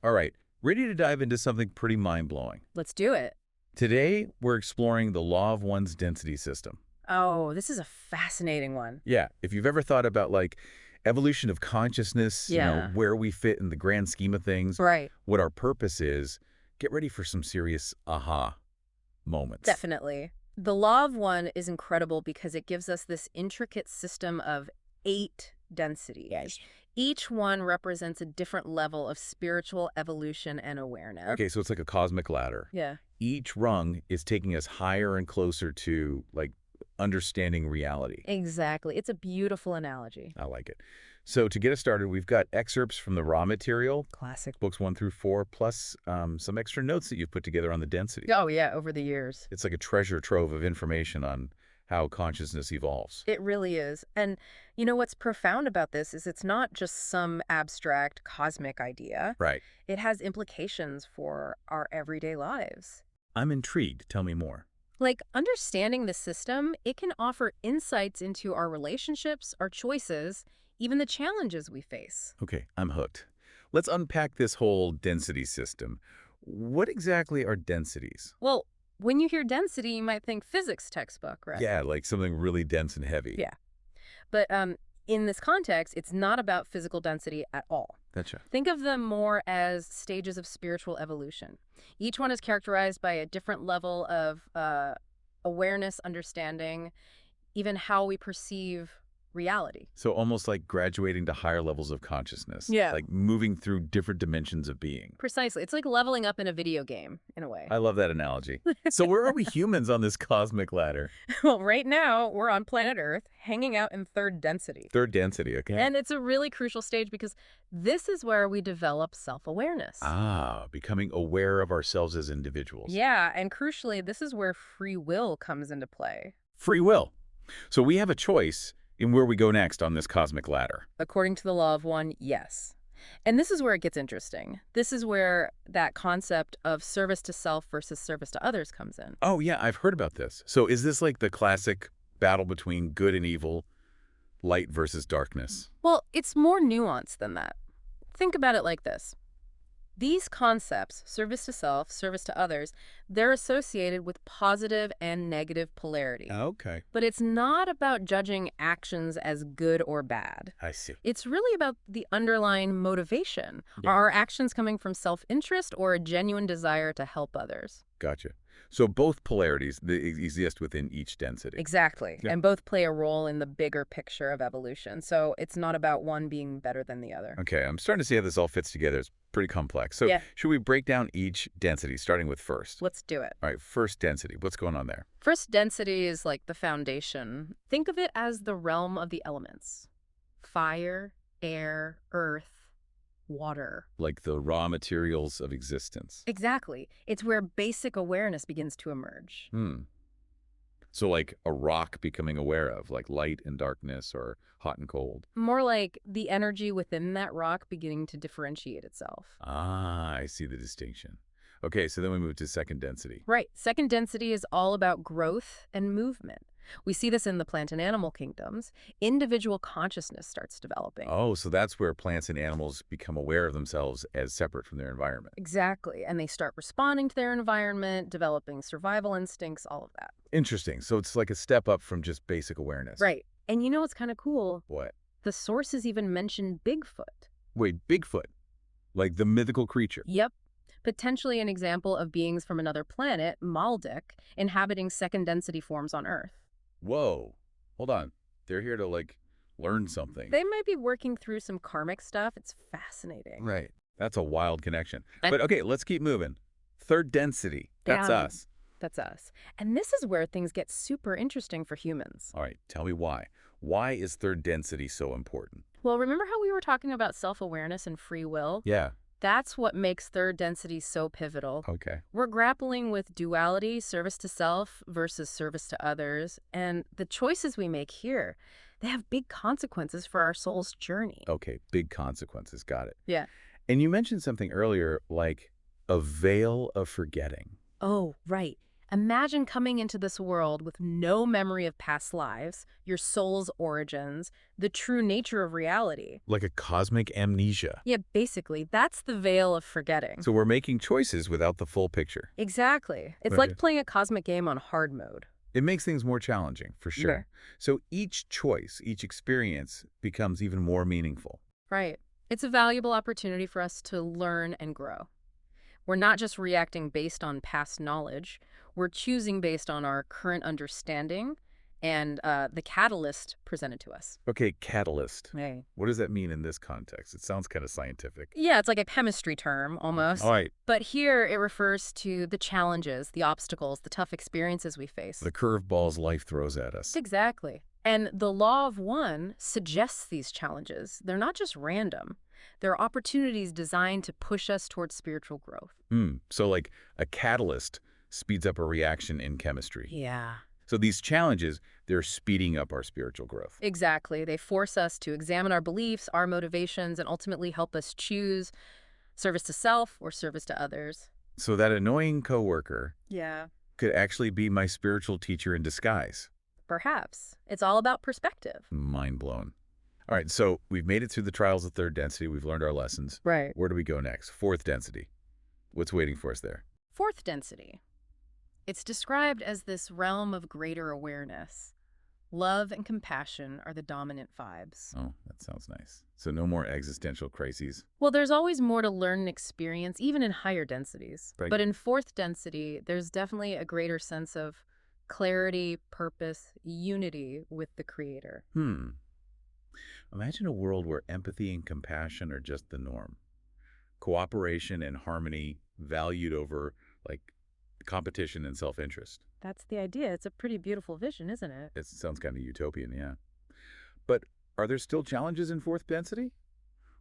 All right, ready to dive into something pretty mind-blowing. Let's do it. Today, we're exploring the law of one's density system. Oh, this is a fascinating one. Yeah, if you've ever thought about, like, evolution of consciousness, Yeah, where we fit in the grand scheme of things, right. what our purpose is, get ready for some serious aha moments. Definitely. The law of one is incredible because it gives us this intricate system of 8 densities. Each one represents a different level of spiritual evolution and awareness. Okay, so it's like a cosmic ladder. Yeah, Each rung is taking us higher and closer to, like, understanding reality. exactly. It's a beautiful analogy. I like it. So to get us started, we've got excerpts from the raw material, Classic. books 1 through 4, plus some extra notes that you've put together on the density. Oh, yeah, over the years. It's like a treasure trove of information on how consciousness evolves. It really is. And you know what's profound about this is it's not just some abstract cosmic idea. Right. It has implications for our everyday lives. I'm intrigued. Tell me more. Like, understanding the system, it can offer insights into our relationships, our choices, even the challenges we face. Okay, I'm hooked. Let's unpack this whole density system. What exactly are densities? Well, when you hear density, you might think physics textbook, right? Yeah, like something really dense and heavy. Yeah. But in this context, it's not about physical density at all. Gotcha. Think of them more as stages of spiritual evolution. Each one is characterized by a different level of awareness, understanding, even how we perceive reality. So almost like graduating to higher levels of consciousness. Yeah. Like moving through different dimensions of being. Precisely. It's like leveling up in a video game, in a way. I love that analogy. So where are we humans on this cosmic ladder? Well, right now, we're on planet Earth, hanging out in third density. Third density, okay. And it's a really crucial stage because this is where we develop self-awareness. Becoming aware of ourselves as individuals. Yeah, and crucially, this is where free will comes into play. Free will. So we have a choice in where we go next on this cosmic ladder. According to the law of one, yes. And this is where it gets interesting. This is where that concept of service to self versus service to others comes in. Oh, yeah, I've heard about this. So is this like the classic battle between good and evil, light versus darkness? Well, it's more nuanced than that. Think about it like this. These concepts, service to self, service to others, they're associated with positive and negative polarity. Okay. But it's not about judging actions as good or bad. I see. It's really about the underlying motivation. Yeah. Are our actions coming from self-interest or a genuine desire to help others? Gotcha. So both polarities exist within each density. Exactly. Yeah. And both play a role in the bigger picture of evolution. So it's not about one being better than the other. Okay, I'm starting to see how this all fits together. It's pretty complex. So Yeah. should we break down each density, starting with first? Let's do it. All right, first density. What's going on there? First density is like the foundation. Think of it as the realm of the elements. Fire, air, earth, water. Like the raw materials of existence. Exactly. It's where basic awareness begins to emerge. So like a rock becoming aware of, like light and darkness or hot and cold. More like the energy within that rock beginning to differentiate itself. I see the distinction. Okay, so then we move to second density. Right. Second density is all about growth and movement. We see this in the plant and animal kingdoms. Individual consciousness starts developing. Oh, so that's where plants and animals become aware of themselves as separate from their environment. Exactly. And they start responding to their environment, developing survival instincts, all of that. Interesting. So it's like a step up from just basic awareness. Right. And you know what's kind of cool? What? The sources even mention Bigfoot. Wait, Bigfoot? Like the mythical creature? Yep. Potentially an example of beings from another planet, Maldek, inhabiting second density forms on Earth. Whoa. Hold on. They're here to, like, learn something. They might be working through some karmic stuff. It's fascinating. Right. That's a wild connection. And- But okay, let's keep moving. Third density. That's Yeah. us. That's us. And this is where things get super interesting for humans. All right, tell me why. Why is third density so important? Well, remember how we were talking about self-awareness and free will? Yeah. That's what makes third density so pivotal. Okay. We're grappling with duality, service to self versus service to others. And the choices we make here, they have big consequences for our soul's journey. Okay, big consequences. Got it. Yeah. And you mentioned something earlier, like a veil of forgetting. Oh, right. Imagine coming into this world with no memory of past lives, your soul's origins, the true nature of reality. Like a cosmic amnesia. Yeah, basically, that's the veil of forgetting. So we're making choices without the full picture. Exactly. It's Okay. like playing a cosmic game on hard mode. It makes things more challenging, for Yeah. sure. So each choice, each experience becomes even more meaningful. Right. It's a valuable opportunity for us to learn and grow. We're not just reacting based on past knowledge, we're choosing based on our current understanding and the catalyst presented to us. Okay, catalyst. Hey. What does that mean in this context? It sounds kind of scientific. Yeah, it's like a chemistry term almost. All right, But here it refers to the challenges, the obstacles, the tough experiences we face. the curveballs life throws at us. Exactly. And the law of one suggests these challenges. They're not just random. They're opportunities designed to push us towards spiritual growth. So like a catalyst speeds up a reaction in chemistry. Yeah. So these challenges, they're speeding up our spiritual growth. Exactly. They force us to examine our beliefs, our motivations, and ultimately help us choose service to self or service to others. So that annoying coworker Yeah. could actually be my spiritual teacher in disguise. Perhaps. It's all about perspective. Mind blown. All right, so we've made it through the trials of third density. We've learned our lessons. Right. Where do we go next? Fourth density. What's waiting for us there? Fourth density. It's described as this realm of greater awareness. Love and compassion are the dominant vibes. Oh, that sounds nice. So no more existential crises. Well, there's always more to learn and experience, even in higher densities. Right. But in fourth density, there's definitely a greater sense of clarity, purpose, unity with the Creator. Imagine a world where empathy and compassion are just the norm. Cooperation and harmony valued over, like, competition and self-interest. That's the idea. It's a pretty beautiful vision, isn't it? It sounds kind of utopian, yeah. But are there still challenges in fourth density?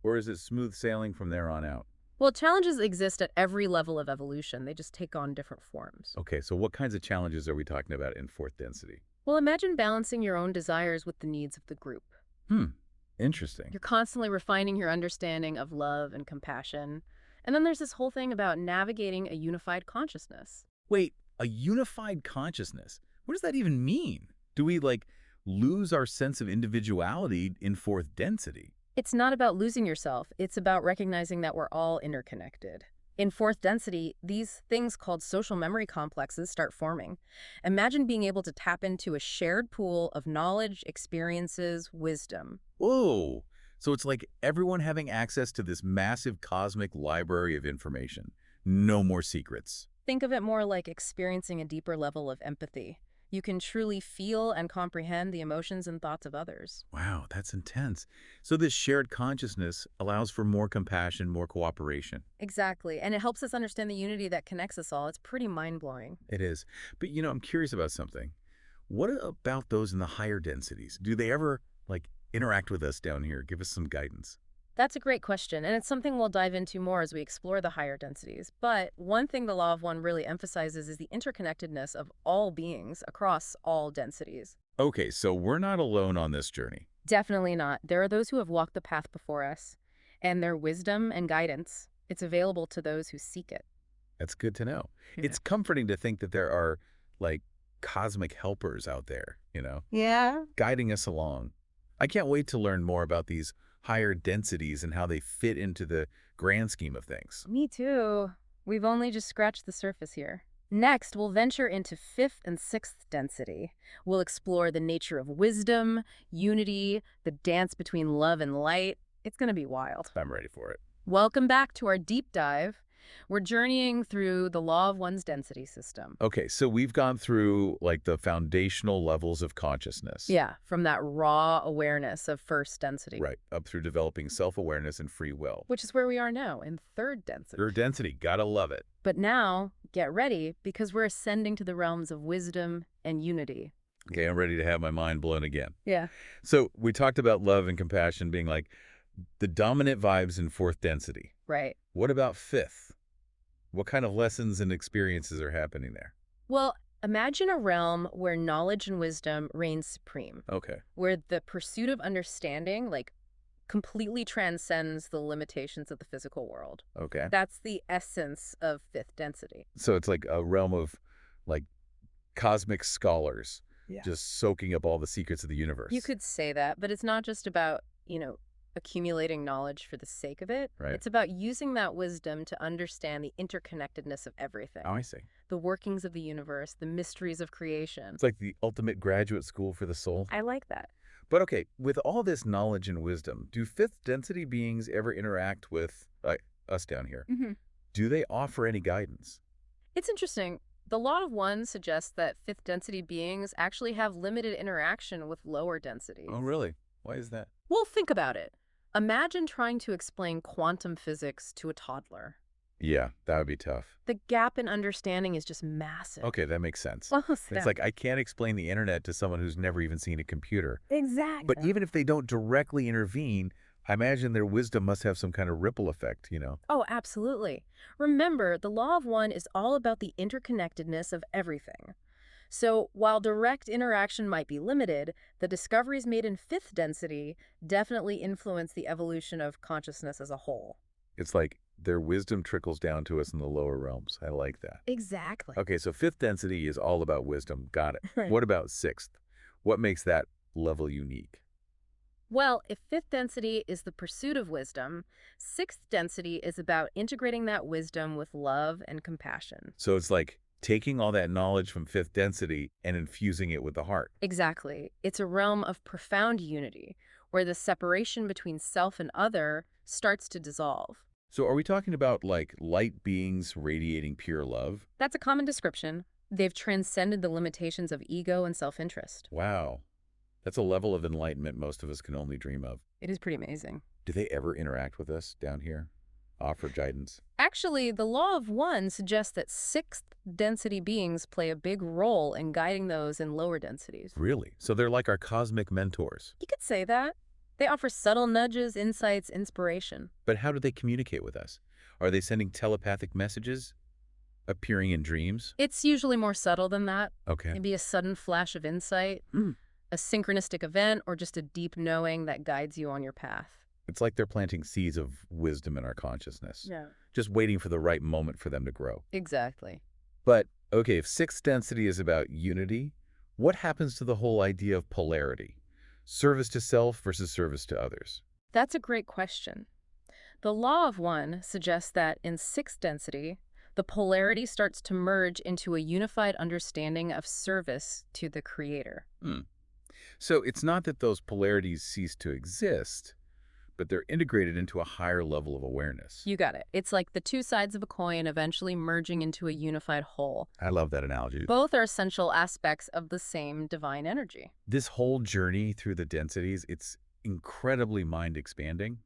Or is it smooth sailing from there on out? Well, challenges exist at every level of evolution. They just take on different forms. Okay, so what kinds of challenges are we talking about in fourth density? Well, imagine balancing your own desires with the needs of the group. Interesting. You're constantly refining your understanding of love and compassion. And then there's this whole thing about navigating a unified consciousness. Wait, a unified consciousness? What does that even mean? Do we, like, lose our sense of individuality in fourth density? It's not about losing yourself. It's about recognizing that we're all interconnected. In fourth density, these things called social memory complexes start forming. Imagine being able to tap into a shared pool of knowledge, experiences, wisdom. Whoa! So it's like everyone having access to this massive cosmic library of information. No more secrets. Think of it more like experiencing a deeper level of empathy. You can truly feel and comprehend the emotions and thoughts of others. Wow, that's intense. So this shared consciousness allows for more compassion, more cooperation. Exactly, and it helps us understand the unity that connects us all. It's pretty mind-blowing. It is. But, I'm curious about something. What about those in the higher densities? Do they ever, like, interact with us down here? Give us some guidance. That's a great question, and it's something we'll dive into more as we explore the higher densities. But one thing the Law of One really emphasizes is the interconnectedness of all beings across all densities. Okay, so we're not alone on this journey. Definitely not. There are those who have walked the path before us, and their wisdom and guidance, it's available to those who seek it. That's good to know. Yeah. It's comforting to think that there are, like, cosmic helpers out there, Yeah. guiding us along. I can't wait to learn more about these higher densities and how they fit into the grand scheme of things. Me too. We've only just scratched the surface here. Next, we'll venture into fifth and sixth density. We'll explore the nature of wisdom, unity, the dance between love and light. It's going to be wild. I'm ready for it. Welcome back to our deep dive. We're journeying through the Law of One's density system. Okay, so we've gone through, like, the foundational levels of consciousness. Yeah, from that raw awareness of first density. Right, up through developing self-awareness and free will. Which is where we are now, in third density. Third density, gotta love it. But now, get ready, because we're ascending to the realms of wisdom and unity. Okay, I'm ready to have my mind blown again. Yeah. So we talked about love and compassion being, like, the dominant vibes in fourth density. Right. What about fifth? What kind of lessons and experiences are happening there? Well, imagine a realm where knowledge and wisdom reign supreme, Okay. where the pursuit of understanding, completely transcends the limitations of the physical world. Okay. That's the essence of fifth density. So it's like a realm of, like, cosmic scholars, Yeah. just soaking up all the secrets of the You universe, could say that, but it's not just about, accumulating knowledge for the sake of it. right? It's about using that wisdom to understand the interconnectedness of Oh, I everything, see. the workings of the universe, the mysteries of creation. It's like the ultimate graduate school for the soul. I like that. But okay, with all this knowledge and wisdom, do fifth density beings ever interact with us down here? Hmm. Do they offer any guidance? It's interesting. The Law of One suggests that fifth density beings actually have limited interaction with lower Oh, densities. really? Why is that? Well, think about it. Imagine trying to explain quantum physics to a toddler. Yeah, that would be tough. The gap in understanding is just massive. Okay, that makes sense. Almost It's there. like I can't explain the internet to someone who's never even seen a computer. But Exactly. even if they don't directly intervene, I imagine their wisdom must have some kind of ripple effect, Oh, absolutely. Remember, the Law of One is all about the interconnectedness of everything. So, while direct interaction might be limited, the discoveries made in fifth density definitely influence the evolution of consciousness as a whole. It's like their wisdom trickles down to us in the lower realms. I like that. Exactly. Okay, so fifth density is all about wisdom. Got it. Right. What about sixth? What makes that level unique? Well, if fifth density is the pursuit of wisdom, sixth density is about integrating that wisdom with love and compassion. So it's like taking all that knowledge from fifth density and infusing it with the heart. Exactly. It's a realm of profound unity, where the separation between self and other starts to dissolve. So are we talking about like light beings radiating pure love? That's a common description. They've transcended the limitations of ego and self-interest. Wow. That's a level of enlightenment most of us can only dream of. It is pretty amazing. Do they ever interact with us down here? Offer guidance? Actually, the Law of One suggests that sixth density beings play a big role in guiding those in lower densities. Really? So they're like our cosmic mentors. You could say that. They offer subtle nudges, insights, inspiration. But how do they communicate with us? Are they sending telepathic messages? Appearing in dreams? It's usually more subtle than that. Okay. Maybe a sudden flash of insight, Mm. a synchronistic event, or just a deep knowing that guides you on your path. It's like they're planting seeds of wisdom in our consciousness, Yeah. just waiting for the right moment for them to grow. Exactly. But, okay, if sixth density is about unity, what happens to the whole idea of polarity? Service to self versus service to others. That's a great question. The Law of One suggests that in sixth density, the polarity starts to merge into a unified understanding of service to the Creator. Hmm. So it's not that those polarities cease to exist, but they're integrated into a higher level of awareness. You got it. It's like the two sides of a coin eventually merging into a unified whole. I love that analogy. Both are essential aspects of the same divine energy. This whole journey through the densities, it's incredibly mind-expanding.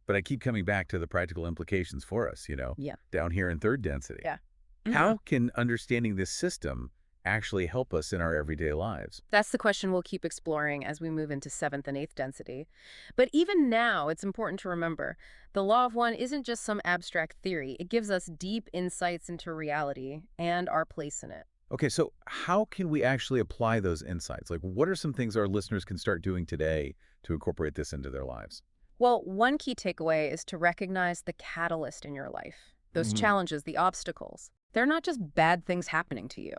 But I keep coming back to the practical implications for us, Yeah. down here in third density. Yeah. How can understanding this system actually help us in our everyday lives? That's the question we'll keep exploring as we move into seventh and eighth density. But even now, it's important to remember the Law of One isn't just some abstract theory. It gives us deep insights into reality and our place in it. Okay, so how can we actually apply those insights? Like, what are some things our listeners can start doing today to incorporate this into their lives? Well, one key takeaway is to recognize the catalyst in your life. Those Mhm. challenges, the obstacles. They're not just bad things happening to you.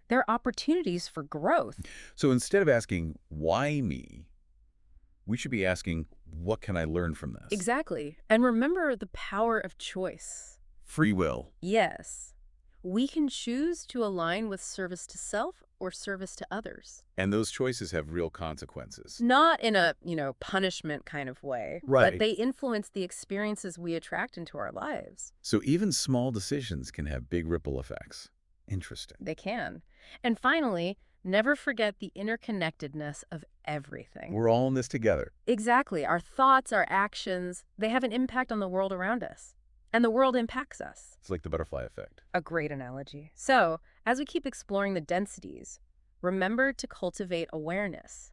They're opportunities for growth. So instead of asking, why me, we should be asking, what can I learn from this? Exactly. And remember the power of choice. Free will. Yes. We can choose to align with service to self or service to others. And those choices have real consequences. Not in a, punishment kind of way, Right. but they influence the experiences we attract into our lives. So even small decisions can have big ripple effects. Interesting. They can. And finally, never forget the interconnectedness of everything. We're all in this together. Exactly. Our thoughts, our actions, they have an impact on the world around us. And the world impacts us. It's like the butterfly effect. A great analogy. So, as we keep exploring the densities, remember to cultivate awareness,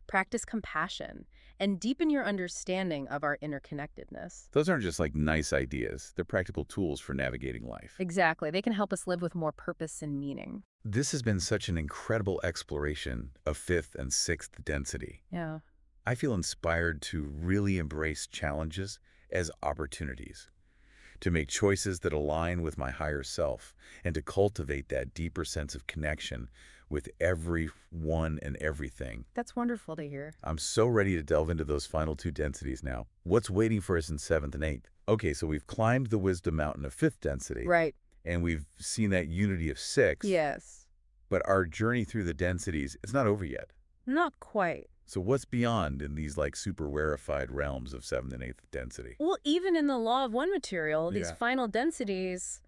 practice compassion, and deepen your understanding of our interconnectedness. Those aren't just like nice ideas. They're practical tools for navigating life. Exactly. They can help us live with more purpose and meaning. This has been such an incredible exploration of fifth and sixth density. Yeah. I feel inspired to really embrace challenges as opportunities, to make choices that align with my higher self, and to cultivate that deeper sense of connection with everyone and everything. That's wonderful to hear. I'm so ready to delve into those final two densities now. What's waiting for us in seventh and eighth? Okay, so we've climbed the wisdom mountain of fifth density, Right. and we've seen that unity of sixth, Yes. but our journey through the densities, it's not over yet. Not quite. So what's beyond in these like super rarefied realms of seventh and eighth density? Well, even in the law of one material, these Yeah. final densities,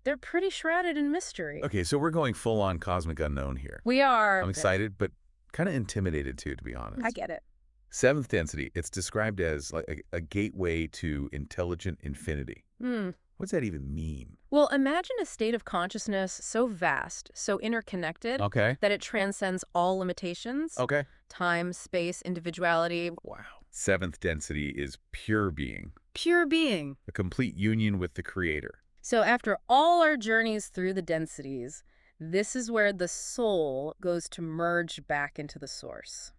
they're pretty shrouded in mystery. Okay, so we're going full on cosmic unknown here. We are. I'm excited, but kind of intimidated too, to be honest. I get it. Seventh density, it's described as like a gateway to intelligent infinity. Hmm. What's that even mean? Well, imagine a state of consciousness so vast, so interconnected, Okay. that it transcends all limitations. Okay. Time, space, individuality. Wow. Seventh density is pure being, Pure being. a complete union with the creator. So after all our journeys through the densities, this is where the soul goes to merge back into the source.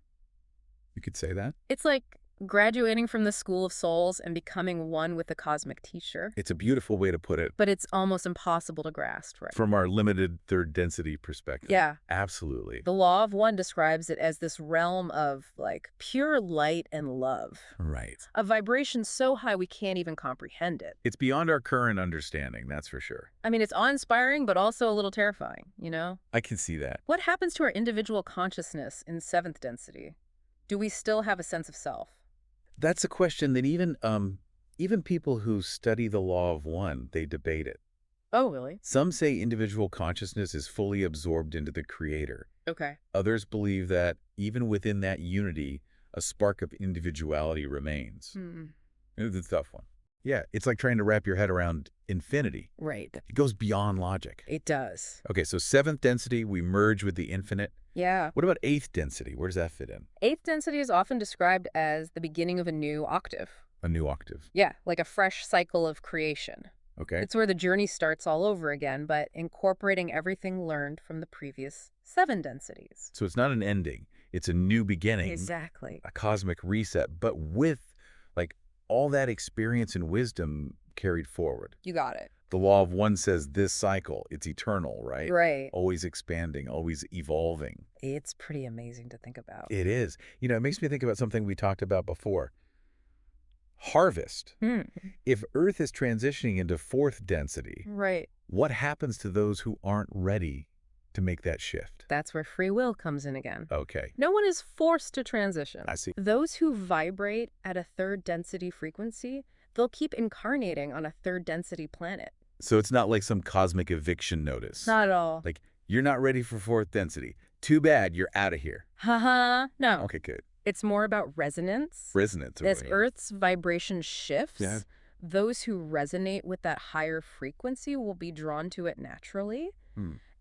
You could say that? It's like graduating from the School of Souls and becoming one with the cosmic teacher. It's a beautiful way to put it But it's almost impossible to grasp, right? from our limited third density perspective. Yeah. Absolutely. The Law of One describes it as this realm of, like, pure light and love. Right. A vibration so high we can't even comprehend it. It's beyond our current understanding, that's for sure. I mean, it's awe-inspiring, but also a little terrifying, you know? I can see that. What happens to our individual consciousness in seventh density? Do we still have a sense of self? That's a question that even people who study the law of one, they debate it. Oh, really? Some say individual consciousness is fully absorbed into the creator. Okay. Others believe that even within that unity, a spark of individuality remains. It's a tough one. Yeah, it's like trying to wrap your head around infinity. Right. It goes beyond logic. It does. Okay, so seventh density, we merge with the infinite. Yeah. What about eighth density? Where does that fit in? Eighth density is often described as the beginning of a new octave. A new octave. Yeah, like a fresh cycle of creation. Okay. It's where the journey starts all over again, but incorporating everything learned from the previous 7 densities. So it's not an ending. It's a new beginning. Exactly. A cosmic reset, but with like all that experience and wisdom carried forward. You got it. The law of one says this cycle, it's eternal, right? Right. Always expanding, always evolving. It's pretty amazing to think about. It is. You know, it makes me think about something we talked about before. Harvest. If Earth is transitioning into fourth density, Right. what happens to those who aren't ready to make that shift? That's where free will comes in again. Okay, No one is forced to transition. I see. Those who vibrate at a third density frequency, they'll keep incarnating on a third density planet. So it's not like some cosmic eviction notice. Not at all. Like, you're not ready for fourth density. Too bad, you're out of here. Haha. No. Okay, good. It's more about resonance. Resonance. As really. Earth's vibration shifts, Yeah. those who resonate with that higher frequency will be drawn to it naturally.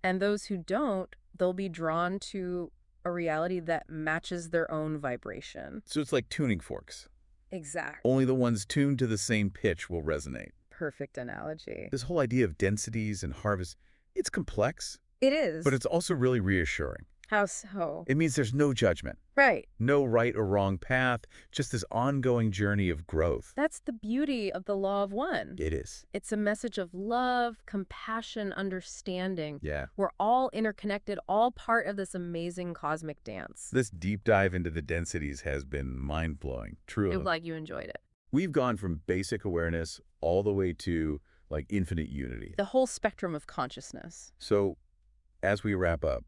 And those who don't, they'll be drawn to a reality that matches their own vibration. So it's like tuning forks. Exact. Only the ones tuned to the same pitch will resonate. Perfect analogy. This whole idea of densities and harvest, it's complex, It is. but it's also really reassuring. How so? It means there's no judgment, Right. no right or wrong path, just this ongoing journey of growth. That's the beauty of the Law of One. It is. It's a message of love, compassion, understanding. Yeah. We're all interconnected, all part of this amazing cosmic dance. This deep dive into the densities has been mind-blowing, truly. It was like you enjoyed it. We've gone from basic awareness all the way to like infinite unity. The whole spectrum of consciousness. So as we wrap up,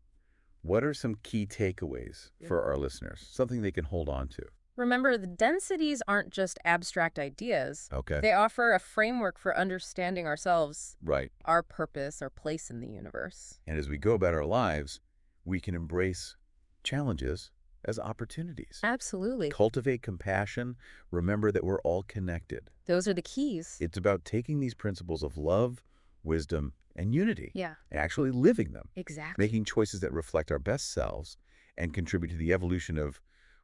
what are some key takeaways for our listeners? Something they can hold on to. Remember, the densities aren't just abstract ideas. Okay. They offer a framework for understanding ourselves, Right. our purpose, our place in the universe. And as we go about our lives, we can embrace challenges as opportunities. Absolutely. Cultivate compassion. Remember that we're all connected. Those are the keys. It's about taking these principles of love, wisdom, and unity, Yeah, and actually living them, exactly. making choices that reflect our best selves and contribute to the evolution of,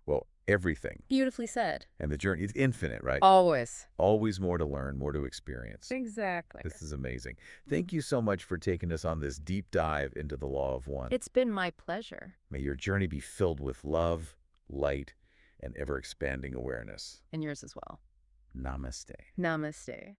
well, everything. Beautifully said. And the journey is infinite, right? Always. Always more to learn, more to experience. Exactly. This is amazing. Thank you so much for taking us on this deep dive into the Law of One. It's been my pleasure. May your journey be filled with love, light, and ever-expanding awareness. And yours as well. Namaste. Namaste.